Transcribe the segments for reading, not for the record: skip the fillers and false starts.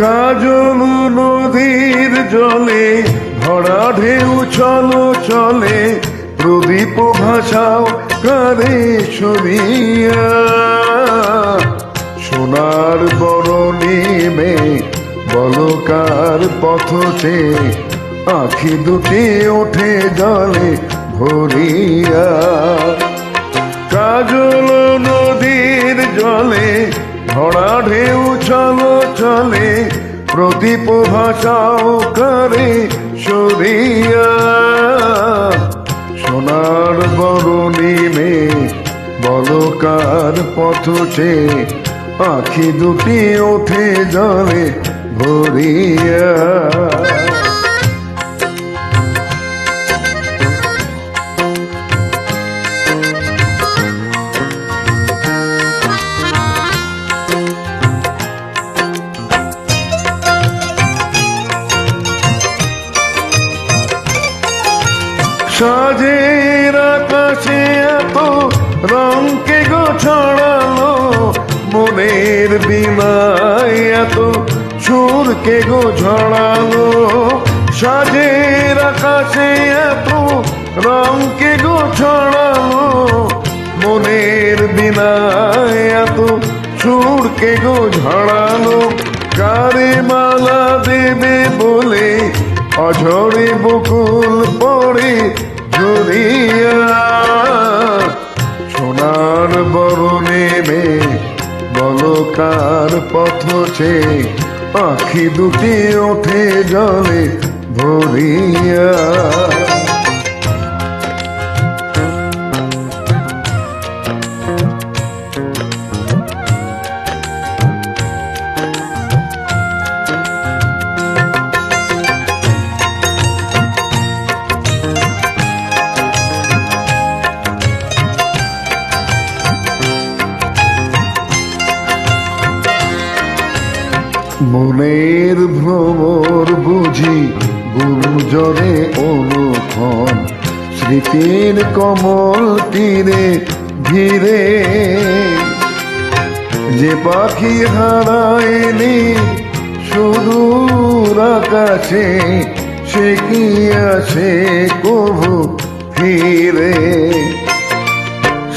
কাজল নদীর জলে ভরা ঢেউ চলো চলে, প্রদীপ ভাসাও কারে সরিয়া। সোনার বরণী মে বলো কার পথ চেয়ে, আখি দুটি ওঠে জলে ভরিয়া। কাজল নদীর জলে ভরা ঢেউ চলো চলে, প্রদীপ ভাসাও কারে সরিয়া। সোনার বরণী মে বলো কার পথ চেয়ে, আখি দুটি ওঠে জলে ভরিয়া। সাজের আকাশে এত রঙকে গো ছড়ালো, মনের বিনায় এত সুরকে গো ঝড়ালো। সাজের আকাশে এত রঙকে গো ছড়ালো, মনের বিনায় এত সুরকে গো ঝড়ালো। কারে মালা দেবে বলে অঝরে বকুল পড়ে ঝরিয়া। সোনার বরণে মে বলো কার পথ চেয়ে, আখি দুটি ওঠে জলে ভরিয়া। মনের ভ্রমর বুঝি গুঞ্জরে অনুক্ষণ, স্মৃতির কমল তীরে ধীরে। যে পাখি হারায়নি সুদূর আকাশে, সে কি আসে কভু ফিরে।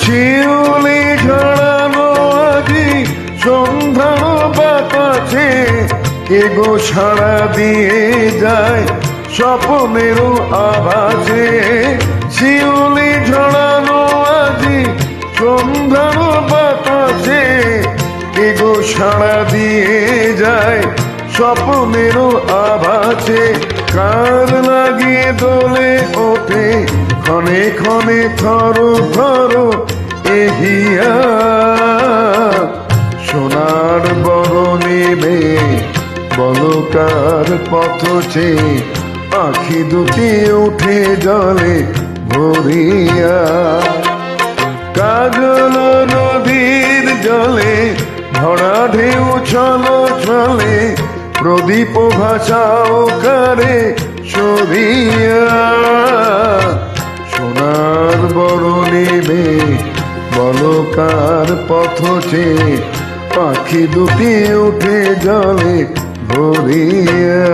শিউলি ঝড়ানো আজি সন্ধ্যার বাতাসে, কে গো সাড়া দিয়ে যায় স্বপ্নেরও আভাসে। শিউলি ঝড়ানো আজি সন্ধ্যার বাতাসে, কে গো সাড়া দিয়ে যায় স্বপ্নেরও আভাসে। কার লাগিয়ে দোলে ওঠে ক্ষণে ক্ষণে থর থর এহিয়া। সোনার বরণী মে বলো কার পথ চেয়ে, আখি দুটি উঠে জলে ভরিয়া। কাজল নদীর জলে ভরা ঢেউ চলো চলে, প্রদীপ ভাসাও কারে সরিয়া। সোনার বরণী মে বলো কার পথ চেয়ে, পাখি দুটি উঠে জলে ভরিয়া।